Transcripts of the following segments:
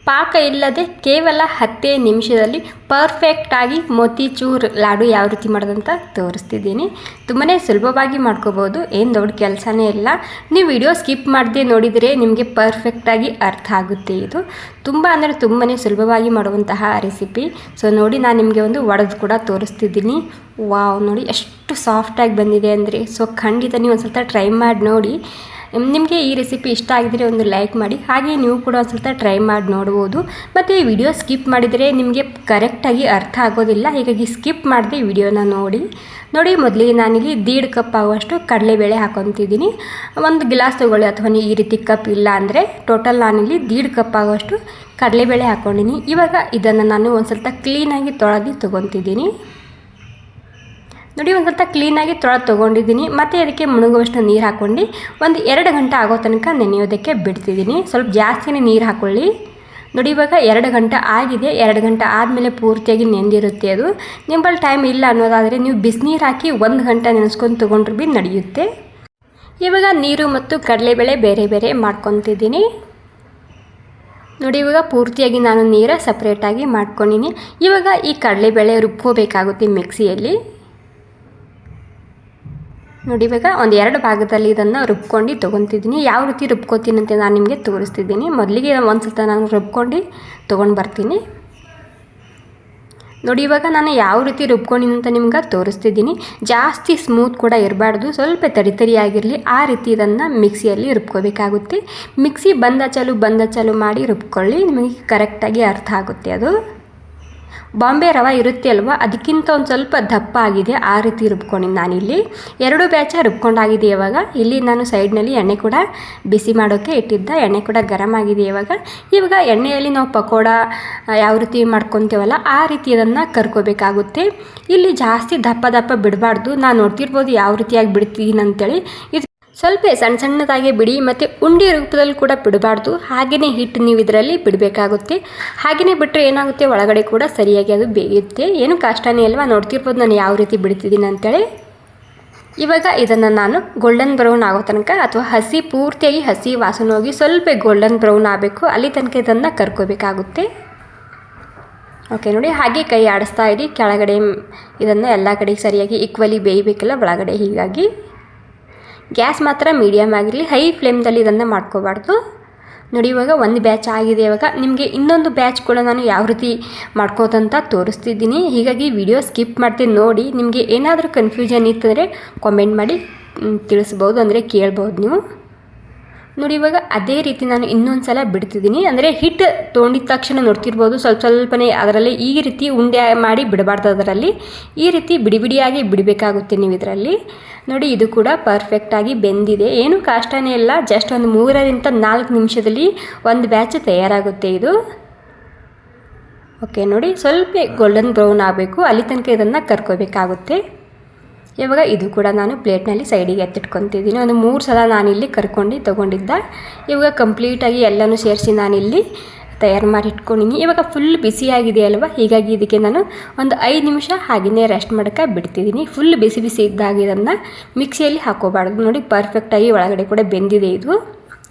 ಪಾಕ ಇಲ್ಲದೆ ಕೇವಲ 10 ನಿಮಿಷದಲ್ಲಿ ಪರ್ಫೆಕ್ಟಾಗಿ ಮೋತಿಚೂರ್ ಲಾಡು ಯಾವ ರೀತಿ ಮಾಡೋದಂತ ತೋರಿಸ್ತಿದ್ದೀನಿ. ತುಂಬಾ ಸುಲಭವಾಗಿ ಮಾಡ್ಕೋಬೋದು, ಏನು ದೊಡ್ಡ ಕೆಲಸನೇ ಇಲ್ಲ. ನೀವು ವಿಡಿಯೋ ಸ್ಕಿಪ್ ಮಾಡದೆ ನೋಡಿದರೆ ನಿಮಗೆ ಪರ್ಫೆಕ್ಟಾಗಿ ಅರ್ಥ ಆಗುತ್ತೆ. ಇದು ತುಂಬ ಅಂದರೆ ತುಂಬಾ ಸುಲಭವಾಗಿ ಮಾಡುವಂತಹ ರೆಸಿಪಿ. ಸೊ ನೋಡಿ, ನಾನು ನಿಮಗೆ ಒಂದು ಒಡೆದು ಕೂಡ ತೋರಿಸ್ತಿದ್ದೀನಿ. ವಾವ್, ನೋಡಿ ಎಷ್ಟು ಸಾಫ್ಟಾಗಿ ಬಂದಿದೆ ಅಂದರೆ. ಸೊ ಖಂಡಿತ ನೀವು ಒಂದು ಸ್ವಲ್ಪ ಟ್ರೈ ಮಾಡಿ ನೋಡಿ. ನಿಮಗೆ ಈ ರೆಸಿಪಿ ಇಷ್ಟ ಆಗಿದರೆ ಒಂದು ಲೈಕ್ ಮಾಡಿ, ಹಾಗೆ ನೀವು ಕೂಡ ಒಂದು ಸ್ವಲ್ಪ ಟ್ರೈ ಮಾಡಿ ನೋಡ್ಬೋದು. ಮತ್ತು ಈ ವಿಡಿಯೋ ಸ್ಕಿಪ್ ಮಾಡಿದರೆ ನಿಮಗೆ ಕರೆಕ್ಟಾಗಿ ಅರ್ಥ ಆಗೋದಿಲ್ಲ, ಹೀಗಾಗಿ ಸ್ಕಿಪ್ ಮಾಡದೆ ವಿಡಿಯೋನ ನೋಡಿ. ಮೊದಲಿಗೆ ನಾನಿಲ್ಲಿ 1.5 ಕಪ್ ಆಗುವಷ್ಟು ಕಡಲೆಬೇಳೆ ಹಾಕೊತಿದ್ದೀನಿ. ಒಂದು ಗ್ಲಾಸ್ ತೊಗೊಳ್ಳಿ, ಅಥವಾ ನೀವು ಈ ರೀತಿ ಕಪ್ ಇಲ್ಲ ಅಂದರೆ ಟೋಟಲ್ ನಾನಿಲ್ಲಿ 1.5 ಕಪ್ ಆಗುವಷ್ಟು ಕಡಲೆಬೇಳೆ ಹಾಕ್ಕೊಂಡಿನಿ. ಇವಾಗ ಇದನ್ನು ನಾನು ಒಂದು ಸ್ವಲ್ಪ ಕ್ಲೀನಾಗಿ ತೊಗೊತಿದ್ದೀನಿ. ನೋಡಿ, ಒಂದು ಸ್ವಲ್ಪ ಕ್ಲೀನಾಗಿ ತೊಗೊಂಡಿದ್ದೀನಿ. ಮತ್ತು ಅದಕ್ಕೆ ಮುಳುಗುವಷ್ಟು ನೀರು ಹಾಕ್ಕೊಂಡು ಒಂದು 2 ಗಂಟೆ ಆಗೋ ತನಕ ನೆನೆಯೋದಕ್ಕೆ ಬಿಡ್ತಿದ್ದೀನಿ. ಸ್ವಲ್ಪ ಜಾಸ್ತಿನೇ ನೀರು ಹಾಕ್ಕೊಳ್ಳಿ. ನೋಡಿ, ಇವಾಗ 2 ಗಂಟೆ ಆಗಿದೆ. 2 ಗಂಟೆ ಆದಮೇಲೆ ಪೂರ್ತಿಯಾಗಿ ನೆಂದಿರುತ್ತೆ. ಅದು ನಿಂಬಲ್ಲಿ ಟೈಮ್ ಇಲ್ಲ ಅನ್ನೋದಾದರೆ ನೀವು ಬಿಸಿನೀರು ಹಾಕಿ 1 ಗಂಟೆ ನೆನೆಸ್ಕೊಂಡು ತೊಗೊಂಡ್ರೆ ಭೀ ನಡೆಯುತ್ತೆ. ಇವಾಗ ನೀರು ಮತ್ತು ಕಡಲೆಬೇಳೆ ಬೇರೆ ಬೇರೆ ಮಾಡ್ಕೊತಿದ್ದೀನಿ. ನೋಡಿ, ಇವಾಗ ಪೂರ್ತಿಯಾಗಿ ನಾನು ನೀರು ಸಪ್ರೇಟಾಗಿ ಮಾಡ್ಕೊಂಡಿನಿ. ಇವಾಗ ಈ ಕಡಲೆಬೇಳೆ ರುಬ್ಕೋಬೇಕಾಗುತ್ತೆ ಮಿಕ್ಸಿಯಲ್ಲಿ. ನೋಡಿ, ಇವಾಗ ಒಂದು 2 ಭಾಗದಲ್ಲಿ ಇದನ್ನು ರುಬ್ಕೊಂಡು ತೊಗೊತಿದ್ದೀನಿ. ಯಾವ ರೀತಿ ರುಬ್ಕೋತೀನಿ ಅಂತ ನಾನು ನಿಮಗೆ ತೋರಿಸ್ತಿದ್ದೀನಿ. ಮೊದಲಿಗೆ ಒಂದು ಸಲ ನಾನು ರುಬ್ಕೊಂಡು ತೊಗೊಂಡು ಬರ್ತೀನಿ. ನೋಡಿ, ಇವಾಗ ನಾನು ಯಾವ ರೀತಿ ರುಬ್ಕೊಂಡಿನಿ ಅಂತ ನಿಮ್ಗೆ ತೋರಿಸ್ತಿದ್ದೀನಿ. ಜಾಸ್ತಿ ಸ್ಮೂತ್ ಕೂಡ ಇರಬಾರ್ದು, ಸ್ವಲ್ಪ ತರಿಯಾಗಿರಲಿ. ಆ ರೀತಿ ಇದನ್ನು ಮಿಕ್ಸಿಯಲ್ಲಿ ರುಬ್ಕೋಬೇಕಾಗುತ್ತೆ. ಮಿಕ್ಸಿ ಬಂದ ಚಾಲು ಮಾಡಿ ರುಬ್ಕೊಳ್ಳಿ, ನಿಮಗೆ ಕರೆಕ್ಟಾಗಿ ಅರ್ಥ ಆಗುತ್ತೆ. ಅದು ಬಾಂಬೆ ರವೆ ಇರುತ್ತೆ ಅಲ್ವಾ, ಅದಕ್ಕಿಂತ ಒಂದು ಸ್ವಲ್ಪ ದಪ್ಪ ಆಗಿದೆ. ಆ ರೀತಿ ರುಬ್ಕೊಂಡಿನಿ ನಾನಿಲ್ಲಿ. 2 ಬ್ಯಾಚ ರುಬ್ಕೊಂಡಾಗಿದೆ. ಇವಾಗ ಇಲ್ಲಿ ನಾನು ಸೈಡ್ನಲ್ಲಿ ಎಣ್ಣೆ ಕೂಡ ಬಿಸಿ ಮಾಡೋಕ್ಕೆ ಇಟ್ಟಿದ್ದ. ಎಣ್ಣೆ ಕೂಡ ಗರಂ ಆಗಿದೆ. ಇವಾಗ ಎಣ್ಣೆಯಲ್ಲಿ ನಾವು ಪಕೋಡ ಯಾವ ರೀತಿ ಮಾಡ್ಕೊತೀವಲ್ಲ ಆ ರೀತಿ ಅದನ್ನು ಕರ್ಕೋಬೇಕಾಗುತ್ತೆ. ಇಲ್ಲಿ ಜಾಸ್ತಿ ದಪ್ಪ ಬಿಡಬಾರ್ದು. ನಾನು ನೋಡ್ತಿರ್ಬೋದು ಯಾವ ರೀತಿಯಾಗಿ ಬಿಡ್ತೀನಿ ಅಂತೇಳಿ. ಇದು ಸ್ವಲ್ಪ ಸಣ್ಣದಾಗಿ ಬಿಡಿ, ಮತ್ತು ಉಂಡೆ ರೂಪದಲ್ಲಿ ಕೂಡ ಬಿಡಬಾರ್ದು. ಹಾಗೆಯೇ ಹಿಟ್ಟು ನೀವು ಇದರಲ್ಲಿ ಬಿಡಬೇಕಾಗುತ್ತೆ. ಹಾಗೆಯೇ ಬಿಟ್ಟರೆ ಏನಾಗುತ್ತೆ, ಒಳಗಡೆ ಕೂಡ ಸರಿಯಾಗಿ ಅದು ಬೇಯುತ್ತೆ. ಏನು ಕಷ್ಟನೇ ಅಲ್ವಾ. ನೋಡ್ತಿರ್ಬೋದು ನಾನು ಯಾವ ರೀತಿ ಬಿಡ್ತಿದ್ದೀನಿ ಅಂತೇಳಿ. ಇವಾಗ ಇದನ್ನು ನಾನು ಗೋಲ್ಡನ್ ಬ್ರೌನ್ ಆಗೋ ತನಕ, ಅಥವಾ ಪೂರ್ತಿಯಾಗಿ ಹಸಿ ವಾಸನೆ ಹೋಗಿ ಸ್ವಲ್ಪ ಗೋಲ್ಡನ್ ಬ್ರೌನ್ ಆಗಬೇಕು, ಅಲ್ಲಿ ತನಕ ಇದನ್ನು ಕರ್ಕೋಬೇಕಾಗುತ್ತೆ. ಓಕೆ, ನೋಡಿ, ಹಾಗೆ ಕೈ ಆಡಿಸ್ತಾ ಇರಿ. ಕೆಳಗಡೆ ಇದನ್ನು ಎಲ್ಲ ಕಡೆಗೆ ಸರಿಯಾಗಿ ಈಕ್ವಲಿ ಬೇಯಬೇಕಲ್ಲ ಒಳಗಡೆ. ಹೀಗಾಗಿ ಗ್ಯಾಸ್ ಮಾತ್ರ ಮೀಡಿಯಮ್ ಆಗಿರಲಿ, ಹೈ ಫ್ಲೇಮ್ದಲ್ಲಿ ಇದನ್ನು ಮಾಡ್ಕೋಬಾರ್ದು. ನೋಡಿ, ಇವಾಗ ಒಂದು ಬ್ಯಾಚ್ ಆಗಿದೆ. ಇವಾಗ ನಿಮಗೆ ಇನ್ನೊಂದು ಬ್ಯಾಚ್ ಕೂಡ ನಾನು ಯಾವ ರೀತಿ ಮಾಡ್ಕೋದಂತ ತೋರಿಸ್ತಿದ್ದೀನಿ. ಹೀಗಾಗಿ ವಿಡಿಯೋ ಸ್ಕಿಪ್ ಮಾಡ್ತೀನಿ ನೋಡಿ. ನಿಮಗೆ ಏನಾದರೂ ಕನ್ಫ್ಯೂಷನ್ ಇತ್ತಂದರೆ ಕಾಮೆಂಟ್ ಮಾಡಿ ತಿಳಿಸ್ಬೋದು, ಅಂದರೆ ಕೇಳ್ಬೋದು ನೀವು. ನೋಡಿ, ಇವಾಗ ಅದೇ ರೀತಿ ನಾನು ಇನ್ನೊಂದು ಸಲ ಬಿಡ್ತಿದ್ದೀನಿ. ಅಂದರೆ ಹಿಟ್ಟು ತೊಗೊಂಡಿದ ತಕ್ಷಣ ನೋಡ್ತಿರ್ಬೋದು ಸ್ವಲ್ಪನೇ ಅದರಲ್ಲಿ ಈ ರೀತಿ ಉಂಡೆ ಮಾಡಿ ಬಿಡಬಾರ್ದು. ಅದರಲ್ಲಿ ಈ ರೀತಿ ಬಿಡಿಯಾಗಿ ಬಿಡಬೇಕಾಗುತ್ತೆ ನೀವು ಇದರಲ್ಲಿ. ನೋಡಿ, ಇದು ಕೂಡ ಪರ್ಫೆಕ್ಟಾಗಿ ಬೆಂದಿದೆ. ಏನು ಕಷ್ಟನೇ ಇಲ್ಲ. ಜಸ್ಟ್ ಒಂದು 3-4 ನಿಮಿಷದಲ್ಲಿ ಒಂದು ಬ್ಯಾಚ್ ತಯಾರಾಗುತ್ತೆ ಇದು. ಓಕೆ, ನೋಡಿ, ಸ್ವಲ್ಪ ಗೋಲ್ಡನ್ ಬ್ರೌನ್ ಆಗಬೇಕು, ಅಲ್ಲಿ ತನಕ ಇದನ್ನು ಕರ್ಕೋಬೇಕಾಗುತ್ತೆ. ಇವಾಗ ಇದು ಕೂಡ ನಾನು ಪ್ಲೇಟ್ನಲ್ಲಿ ಸೈಡಿಗೆ ಎತ್ತಿಟ್ಕೊತಿದ್ದೀನಿ. ಒಂದು 3 ಸಲ ನಾನಿಲ್ಲಿ ಕರ್ಕೊಂಡು ತೊಗೊಂಡಿದ್ದ. ಇವಾಗ ಕಂಪ್ಲೀಟಾಗಿ ಎಲ್ಲನೂ ಸೇರಿಸಿ ನಾನಿಲ್ಲಿ ತಯಾರು ಮಾಡಿ ಇಟ್ಕೊಂಡಿನಿ. ಇವಾಗ ಫುಲ್ ಬಿಸಿಯಾಗಿದೆ ಅಲ್ವಾ, ಹೀಗಾಗಿ ಇದಕ್ಕೆ ನಾನು ಒಂದು 5 ನಿಮಿಷ ಹಾಗೆಯೇ ರೆಸ್ಟ್ ಮಾಡೋಕ್ಕೆ ಬಿಡ್ತಿದ್ದೀನಿ. ಫುಲ್ ಬಿಸಿ ಇದ್ದಾಗ ಇದನ್ನು ಮಿಕ್ಸಿಯಲ್ಲಿ ಹಾಕೋಬಾರ್ದು. ನೋಡಿ, ಪರ್ಫೆಕ್ಟಾಗಿ ಒಳಗಡೆ ಕೂಡ ಬೆಂದಿದೆ ಇದು.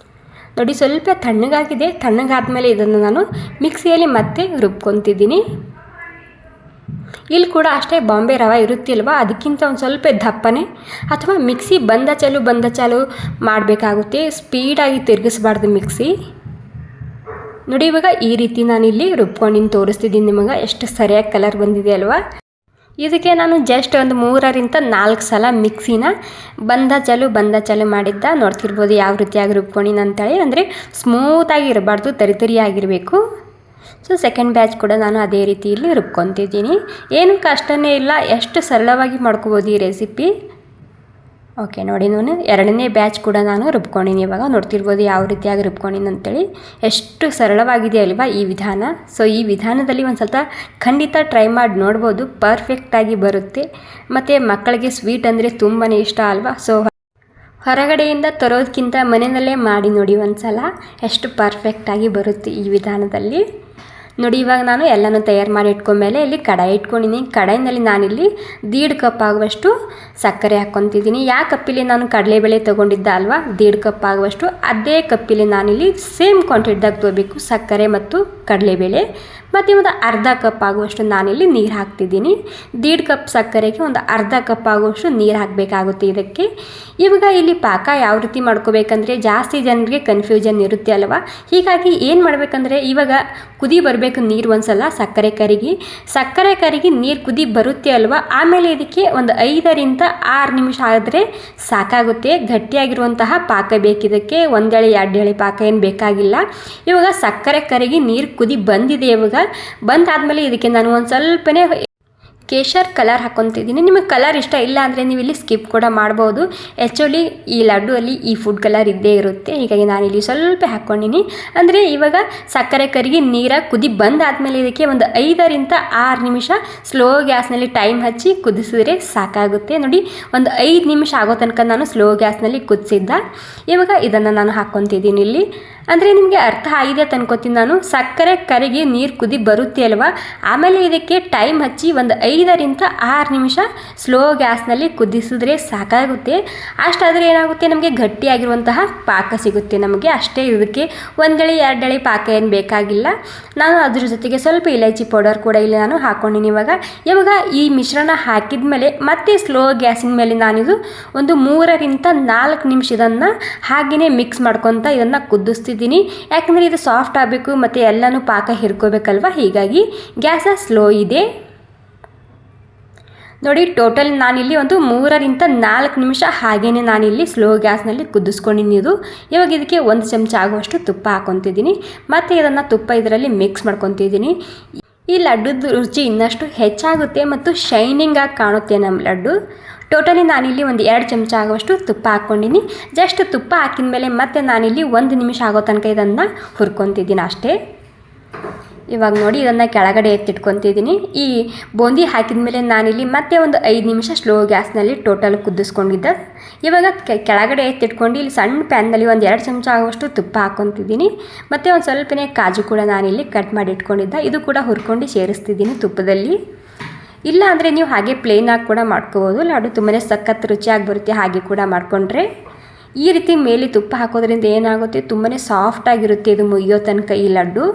ನೋಡಿ, ಸ್ವಲ್ಪ ತಣ್ಣಗಾಗಿದೆ. ತಣ್ಣಗಾದ್ಮೇಲೆ ಇದನ್ನು ನಾನು ಮಿಕ್ಸಿಯಲ್ಲಿ ಮತ್ತೆ ರುಬ್ಕೊತಿದ್ದೀನಿ. ಇಲ್ಲಿ ಕೂಡ ಅಷ್ಟೇ, ಬಾಂಬೆ ರವೆ ಇರುತ್ತಿಲ್ವ, ಅದಕ್ಕಿಂತ ಒಂದು ಸ್ವಲ್ಪ ದಪ್ಪನೇ, ಅಥವಾ ಮಿಕ್ಸಿ ಬಂದ ಚಾಲು ಮಾಡಬೇಕಾಗುತ್ತೆ. ಸ್ಪೀಡಾಗಿ ತಿರುಗಿಸ್ಬಾರ್ದು ಮಿಕ್ಸಿ. ನೋಡಿ, ಇವಾಗ ಈ ರೀತಿ ನಾನಿಲ್ಲಿ ರುಬ್ಕೊಂಡು ತೋರಿಸ್ತಿದ್ದೀನಿ ನಿಮಗೆ. ಎಷ್ಟು ಸರಿಯಾಗಿ ಕಲರ್ ಬಂದಿದೆ ಅಲ್ವಾ. ಇದಕ್ಕೆ ನಾನು ಜಸ್ಟ್ ಒಂದು 3-4 ಸಲ ಮಿಕ್ಸಿನ ಬಂದ ಚಾಲು ಮಾಡಿದ್ದ. ನೋಡ್ತಿರ್ಬೋದು ಯಾವ ರೀತಿಯಾಗಿ ರುಬ್ಕೊಂಡಿನ ಅಂತೇಳಿ. ಅಂದರೆ ಸ್ಮೂತಾಗಿ ಇರಬಾರ್ದು, ತರಿಯಾಗಿರಬೇಕು. ಸೊ ಸೆಕೆಂಡ್ ಬ್ಯಾಚ್ ಕೂಡ ನಾನು ಅದೇ ರೀತಿಯಲ್ಲಿ ರುಬ್ಕೊತಿದ್ದೀನಿ. ಏನು ಕಷ್ಟನೇ ಇಲ್ಲ, ಎಷ್ಟು ಸರಳವಾಗಿ ಮಾಡ್ಕೋಬೋದು ಈ ರೆಸಿಪಿ. ಓಕೆ, ನೋಡಿ, ನಾನು 2ನೇ ಬ್ಯಾಚ್ ಕೂಡ ನಾನು ರುಬ್ಕೊಂಡಿನಿ. ಇವಾಗ ನೋಡ್ತಿರ್ಬೋದು ಯಾವ ರೀತಿಯಾಗಿ ರುಬ್ಕೊಂಡಿನಿ ಅಂತೇಳಿ. ಎಷ್ಟು ಸರಳವಾಗಿದೆ ಅಲ್ವಾ ಈ ವಿಧಾನ. ಸೊ ಈ ವಿಧಾನದಲ್ಲಿ ಒಂದು ಸ್ವಲ್ಪ ಖಂಡಿತ ಟ್ರೈ ಮಾಡಿ ನೋಡ್ಬೋದು, ಪರ್ಫೆಕ್ಟಾಗಿ ಬರುತ್ತೆ. ಮತ್ತು ಮಕ್ಕಳಿಗೆ ಸ್ವೀಟ್ ಅಂದರೆ ತುಂಬಾ ಇಷ್ಟ ಅಲ್ವಾ. ಸೊ ಹೊರಗಡೆಯಿಂದ ತರೋದಕ್ಕಿಂತ ಮನೆಯಲ್ಲೇ ಮಾಡಿ ನೋಡಿ ಒಂದು ಸಲ, ಎಷ್ಟು ಪರ್ಫೆಕ್ಟಾಗಿ ಬರುತ್ತೆ ಈ ವಿಧಾನದಲ್ಲಿ. ನೋಡಿ ಇವಾಗ ನಾನು ಎಲ್ಲನೂ ತಯಾರು ಮಾಡಿ ಇಟ್ಕೊಂಡ್ಮೇಲೆ ಇಲ್ಲಿ ಕಡಾಯಿ ಇಟ್ಕೊಂಡಿನಿ. ಕಡಾಯಿನಲ್ಲಿ ನಾನಿಲ್ಲಿ 1.5 ಕಪ್ ಆಗುವಷ್ಟು ಸಕ್ಕರೆ ಹಾಕ್ಕೊತಿದ್ದೀನಿ. ಯಾವ ಕಪ್ಪಿಲಿ ನಾನು ಕಡಲೆಬೇಳೆ ತೊಗೊಂಡಿದ್ದೆ ಅಲ್ವಾ 1.5 ಕಪ್ ಆಗುವಷ್ಟು ಅದೇ ಕಪ್ಪಿಲಿ ನಾನಿಲ್ಲಿ ಸೇಮ್ ಕ್ವಾಂಟಿಟಿದಾಗ ತೊಗೋಬೇಕು ಸಕ್ಕರೆ ಮತ್ತು ಕಡಲೆಬೇಳೆ. ಮತ್ತು ಒಂದು ಅರ್ಧ ಕಪ್ ಆಗುವಷ್ಟು ನಾನಿಲ್ಲಿ ನೀರು ಹಾಕ್ತಿದ್ದೀನಿ. 1.5 ಕಪ್ ಸಕ್ಕರೆಗೆ ಒಂದು ಅರ್ಧ ಕಪ್ ಆಗುವಷ್ಟು ನೀರು ಹಾಕಬೇಕಾಗುತ್ತೆ ಇದಕ್ಕೆ. ಇವಾಗ ಇಲ್ಲಿ ಪಾಕ ಯಾವ ರೀತಿ ಮಾಡ್ಕೋಬೇಕಂದ್ರೆ ಜಾಸ್ತಿ ಜನರಿಗೆ ಕನ್ಫ್ಯೂಷನ್ ಇರುತ್ತೆ ಅಲ್ವಾ. ಹೀಗಾಗಿ ಏನು ಮಾಡಬೇಕಂದ್ರೆ ಇವಾಗ ಕುದಿ ಬರಬೇಕು ನೀರು ಒಂದ್ಸಲ ಸಕ್ಕರೆ ಕರಿಗೆ ನೀರು ಕುದಿ ಬರುತ್ತೆ ಅಲ್ವಾ. ಆಮೇಲೆ ಇದಕ್ಕೆ ಒಂದು 5ರಿಂದ 6 ನಿಮಿಷ ಆದರೆ ಸಾಕಾಗುತ್ತೆ. ಗಟ್ಟಿಯಾಗಿರುವಂತಹ ಪಾಕ ಬೇಕಿದ್ದಕ್ಕೆ, 1 ಎಳೆ 2 ಎಳೆ ಪಾಕ ಏನು ಬೇಕಾಗಿಲ್ಲ. ಇವಾಗ ಸಕ್ಕರೆ ಕರಿಗೆ ನೀರು ಕುದಿ ಬಂದಿದೆ. ಇವಾಗ ಬಂದಾದಮೇಲೆ ಇದಕ್ಕೆ ನಾನು ಒಂದು ಸ್ವಲ್ಪನೇ ಕೇಸರ್ ಕಲರ್ ಹಾಕ್ಕೊತಿದ್ದೀನಿ. ನಿಮಗೆ ಕಲರ್ ಇಷ್ಟ ಇಲ್ಲ ಅಂದರೆ ನೀವು ಇಲ್ಲಿ ಸ್ಕಿಪ್ ಕೂಡ ಮಾಡ್ಬೋದು. ಆ್ಯಕ್ಚುಲಿ ಈ ಲಡ್ಡು ಅಲ್ಲಿ ಈ ಫುಡ್ ಕಲರ್ ಇದ್ದೇ ಇರುತ್ತೆ. ಹೀಗಾಗಿ ನಾನಿಲ್ಲಿ ಸ್ವಲ್ಪ ಹಾಕ್ಕೊಂಡಿನಿ. ಅಂದರೆ ಇವಾಗ ಸಕ್ಕರೆ ಕರಿಗೆ ನೀರ ಕುದಿ ಬಂದಾದಮೇಲೆ ಇದಕ್ಕೆ ಒಂದು 5ರಿಂದ 6 ನಿಮಿಷ ಸ್ಲೋ ಗ್ಯಾಸ್ನಲ್ಲಿ ಟೈಮ್ ಹಚ್ಚಿ ಕುದಿಸಿದ್ರೆ ಸಾಕಾಗುತ್ತೆ. ನೋಡಿ ಒಂದು 5 ನಿಮಿಷ ಆಗೋ ತನಕ ನಾನು ಸ್ಲೋ ಗ್ಯಾಸ್ನಲ್ಲಿ ಕುದಿಸಿದ್ದ. ಇವಾಗ ಇದನ್ನು ನಾನು ಹಾಕ್ಕೊತಿದ್ದೀನಿ ಇಲ್ಲಿ. ಅಂದರೆ ನಿಮಗೆ ಅರ್ಥ ಆಗಿದೆ ಅಂತ ಅನ್ಕೋತೀನಿ ನಾನು. ಸಕ್ಕರೆ ಕರಿಗೆ ನೀರು ಕುದಿ ಬರುತ್ತೆ ಅಲ್ವಾ. ಆಮೇಲೆ ಇದಕ್ಕೆ ಟೈಮ್ ಹಚ್ಚಿ ಒಂದು 5ರಿಂದ 6 ನಿಮಿಷ ಸ್ಲೋ ಗ್ಯಾಸ್ನಲ್ಲಿ ಕುದಿಸಿದ್ರೆ ಸಾಕಾಗುತ್ತೆ. ಅಷ್ಟಾದರೆ ಏನಾಗುತ್ತೆ, ನಮಗೆ ಗಟ್ಟಿಯಾಗಿರುವಂತಹ ಪಾಕ ಸಿಗುತ್ತೆ ನಮಗೆ ಅಷ್ಟೇ. ಇದಕ್ಕೆ 1 ಎಳೆ 2 ಎಳೆ ಪಾಕ ಏನು ಬೇಕಾಗಿಲ್ಲ. ನಾನು ಅದ್ರ ಜೊತೆಗೆ ಸ್ವಲ್ಪ ಇಲೈಚಿ ಪೌಡರ್ ಕೂಡ ಇಲ್ಲಿ ನಾನು ಹಾಕ್ಕೊಂಡಿನಿ. ಇವಾಗ ಈ ಮಿಶ್ರಣ ಹಾಕಿದ ಮೇಲೆ ಮತ್ತೆ ಸ್ಲೋ ಗ್ಯಾಸಿನ ಮೇಲೆ ನಾನಿದು ಒಂದು 3ರಿಂದ 4 ನಿಮಿಷ ಇದನ್ನು ಹಾಗೆಯೇ ಮಿಕ್ಸ್ ಮಾಡ್ಕೊತ ಇದನ್ನು ಕುದಿಸ್ತಿದ್ದೀನಿ. ಯಾಕಂದರೆ ಇದು ಸಾಫ್ಟ್ ಆಗಬೇಕು ಮತ್ತು ಎಲ್ಲನೂ ಪಾಕ ಹಿರ್ಕೋಬೇಕಲ್ವ. ಹೀಗಾಗಿ ಗ್ಯಾಸ ಸ್ಲೋ ಇದೆ. ನೋಡಿ ಟೋಟಲ್ ನಾನಿಲ್ಲಿ ಒಂದು 3ರಿಂದ 4 ನಿಮಿಷ ಹಾಗೇನೆ ನಾನಿಲ್ಲಿ ಸ್ಲೋ ಗ್ಯಾಸ್ನಲ್ಲಿ ಕುದಿಸ್ಕೊಂಡಿನಿ. ಇವಾಗ ಇದಕ್ಕೆ 1 ಚಮಚ ಆಗುವಷ್ಟು ತುಪ್ಪ ಹಾಕ್ಕೊತಿದ್ದೀನಿ. ಮತ್ತು ಇದನ್ನು ತುಪ್ಪ ಇದರಲ್ಲಿ ಮಿಕ್ಸ್ ಮಾಡ್ಕೊತಿದ್ದೀನಿ. ಈ ಲಡ್ಡುದ ರುಚಿ ಇನ್ನಷ್ಟು ಹೆಚ್ಚಾಗುತ್ತೆ ಮತ್ತು ಶೈನಿಂಗಾಗಿ ಕಾಣುತ್ತೆ ನಮ್ಮ ಲಡ್ಡು. ಟೋಟಲಿ ನಾನಿಲ್ಲಿ ಒಂದು 2 ಚಮಚ ಆಗುವಷ್ಟು ತುಪ್ಪ ಹಾಕ್ಕೊಂಡಿನಿ. ಜಸ್ಟ್ ತುಪ್ಪ ಹಾಕಿದ ಮೇಲೆ ಮತ್ತೆ ನಾನಿಲ್ಲಿ 1 ನಿಮಿಷ ಆಗೋ ತನಕ ಇದನ್ನು ಹುರ್ಕೊತಿದ್ದೀನಿ ಅಷ್ಟೇ. ಇವಾಗ ನೋಡಿ ಇದನ್ನು ಕೆಳಗಡೆ ಎತ್ತಿಟ್ಕೊತಿದ್ದೀನಿ. ಈ ಬೂಂದಿ ಹಾಕಿದ ಮೇಲೆ ನಾನಿಲ್ಲಿ ಮತ್ತೆ ಒಂದು 5 ನಿಮಿಷ ಸ್ಲೋ ಗ್ಯಾಸ್ನಲ್ಲಿ ಟೋಟಲ್ ಕುದಿಸ್ಕೊಂಡಿದ್ದೆ. ಇವಾಗ ಕೆಳಗಡೆ ಎತ್ತಿಟ್ಕೊಂಡು ಇಲ್ಲಿ ಸಣ್ಣ ಪ್ಯಾನ್ನಲ್ಲಿ ಒಂದು 2 ಚಮಚ ಆಗುವಷ್ಟು ತುಪ್ಪ ಹಾಕ್ಕೊತಿದ್ದೀನಿ. ಮತ್ತು ಒಂದು ಸ್ವಲ್ಪನೇ ಕಾಜು ಕೂಡ ನಾನಿಲ್ಲಿ ಕಟ್ ಮಾಡಿ ಇಟ್ಕೊಂಡಿದ್ದೆ. ಇದು ಕೂಡ ಹುರ್ಕೊಂಡು ಸೇರಿಸ್ತಿದ್ದೀನಿ ತುಪ್ಪದಲ್ಲಿ. ಇಲ್ಲ ಅಂದರೆ ನೀವು ಹಾಗೆ ಪ್ಲೇನಾಗಿ ಕೂಡ ಮಾಡ್ಕೋಬೋದು. ಲಡ್ಡು ತುಂಬಾ ಸಖತ್ ರುಚಿಯಾಗಿ ಬರುತ್ತೆ ಹಾಗೆ ಕೂಡ ಮಾಡಿಕೊಂಡ್ರೆ. ಈ ರೀತಿ ಮೇಲೆ ತುಪ್ಪ ಹಾಕೋದ್ರಿಂದ ಏನಾಗುತ್ತೆ, ತುಂಬಾ ಸಾಫ್ಟಾಗಿರುತ್ತೆ ಇದು ಮುಗಿಯೋ ತನಕ ಈ ಲಡ್ಡು.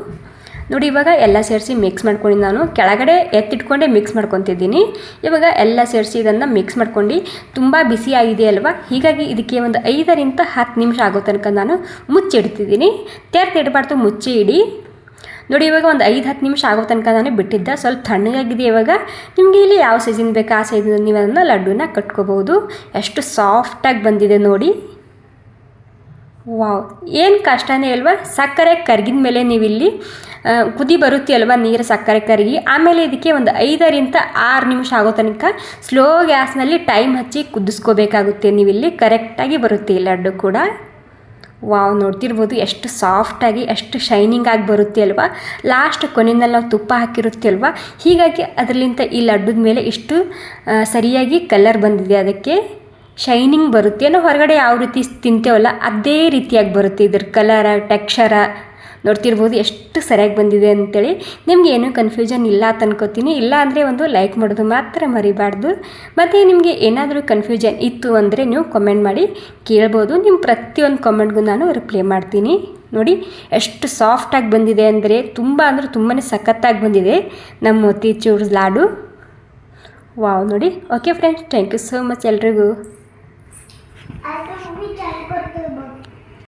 ನೋಡಿ ಇವಾಗ ಎಲ್ಲ ಸೇರಿಸಿ ಮಿಕ್ಸ್ ಮಾಡ್ಕೊಂಡು ನಾನು ಕೆಳಗಡೆ ಎತ್ತಿಟ್ಕೊಂಡೇ ಮಿಕ್ಸ್ ಮಾಡ್ಕೊತಿದ್ದೀನಿ. ಇವಾಗ ಎಲ್ಲ ಸೇರಿಸಿ ಇದನ್ನು ಮಿಕ್ಸ್ ಮಾಡ್ಕೊಂಡು ತುಂಬ ಬಿಸಿಯಾಗಿದೆ ಅಲ್ವಾ. ಹೀಗಾಗಿ ಇದಕ್ಕೆ ಒಂದು 5ರಿಂದ 10 ನಿಮಿಷ ಆಗೋ ತನಕ ನಾನು ಮುಚ್ಚಿಡ್ತಿದ್ದೀನಿ. ತೆರೆದಿಡಬಾರ್ದು, ಮುಚ್ಚಿ ಇಡಿ. ನೋಡಿ ಇವಾಗ ಒಂದು 5-10 ನಿಮಿಷ ಆಗೋ ತನಕ ನಾನು ಬಿಟ್ಟಿದ್ದೆ. ಸ್ವಲ್ಪ ತಣ್ಣಗಾಗಿದೆ. ಇವಾಗ ನಿಮಗೆ ಇಲ್ಲಿ ಯಾವ ಸೈಜಿನ ಬೇಕು ಆ ಸೈಜಿನ ನೀವು ಅದನ್ನು ಲಡ್ಡುನ ಕಟ್ಕೋಬೋದು. ಎಷ್ಟು ಸಾಫ್ಟಾಗಿ ಬಂದಿದೆ ನೋಡಿ. ವಾವ್, ಏನು ಕಷ್ಟನೇ ಅಲ್ವಾ. ಸಕ್ಕರೆ ಕರಗಿದ ಮೇಲೆ ನೀವಿಲ್ಲಿ ಕುದಿ ಬರುತ್ತೆ ಅಲ್ವಾ ನೀರು ಸಕ್ಕರೆ ಕರಗಿ. ಆಮೇಲೆ ಇದಕ್ಕೆ ಒಂದು 5ರಿಂದ 6 ನಿಮಿಷ ಆಗೋ ತನಕ ಸ್ಲೋ ಗ್ಯಾಸ್ನಲ್ಲಿ ಟೈಮ್ ಹಚ್ಚಿ ಕುದಿಸ್ಕೋಬೇಕಾಗುತ್ತೆ. ನೀವಿಲ್ಲಿ ಕರೆಕ್ಟಾಗಿ ಬರುತ್ತೆ ಈ ಲಡ್ಡು ಕೂಡ. ವಾವ್, ನೋಡ್ತಿರ್ಬೋದು ಎಷ್ಟು ಸಾಫ್ಟಾಗಿ ಎಷ್ಟು ಶೈನಿಂಗ್ ಆಗಿ ಬರುತ್ತೆ ಅಲ್ವಾ. ಲಾಸ್ಟ್ ಕೊನೆಯಲ್ಲಿ ನಾವು ತುಪ್ಪ ಹಾಕಿರುತ್ತೆ ಅಲ್ವಾ. ಹೀಗಾಗಿ ಅದರಲ್ಲಿಂದ ಈ ಲಡ್ಡುದ ಮೇಲೆ ಇಷ್ಟು ಸರಿಯಾಗಿ ಕಲರ್ ಬಂದಿದೆ. ಅದಕ್ಕೆ ಶೈನಿಂಗ್ ಬರುತ್ತೆ. ನಾವು ಹೊರಗಡೆ ಯಾವ ರೀತಿ ತಿಂತೇವಲ್ಲ ಅದೇ ರೀತಿಯಾಗಿ ಬರುತ್ತೆ ಇದ್ರ ಕಲರ ಟೆಕ್ಸ್ಚರ. ನೋಡ್ತಿರ್ಬೋದು ಎಷ್ಟು ಸರಿಯಾಗಿ ಬಂದಿದೆ ಅಂತೇಳಿ. ನಿಮ್ಗೆ ಏನೂ ಕನ್ಫ್ಯೂಷನ್ ಇಲ್ಲ ಅಂತ ಅನ್ಕೋತೀನಿ. ಇಲ್ಲ ಅಂದರೆ ಒಂದು ಲೈಕ್ ಮಾಡೋದು ಮಾತ್ರ ಮರಿಬಾರ್ದು. ಮತ್ತು ನಿಮಗೆ ಏನಾದರೂ ಕನ್ಫ್ಯೂಷನ್ ಇತ್ತು ಅಂದರೆ ನೀವು ಕಮೆಂಟ್ ಮಾಡಿ ಕೇಳ್ಬೋದು. ನಿಮ್ಮ ಪ್ರತಿಯೊಂದು ಕಮೆಂಟ್ಗೂ ನಾನು ರಿಪ್ಲೈ ಮಾಡ್ತೀನಿ. ನೋಡಿ ಎಷ್ಟು ಸಾಫ್ಟಾಗಿ ಬಂದಿದೆ ಅಂದರೆ ತುಂಬಾ ಸಖತ್ತಾಗಿ ಬಂದಿದೆ ನಮ್ಮ ಮೋತಿಚೂರ್ ಲಾಡು. ವಾವ್ ನೋಡಿ. Okay friends, thank you so much ಎಲ್ರಿಗೂ.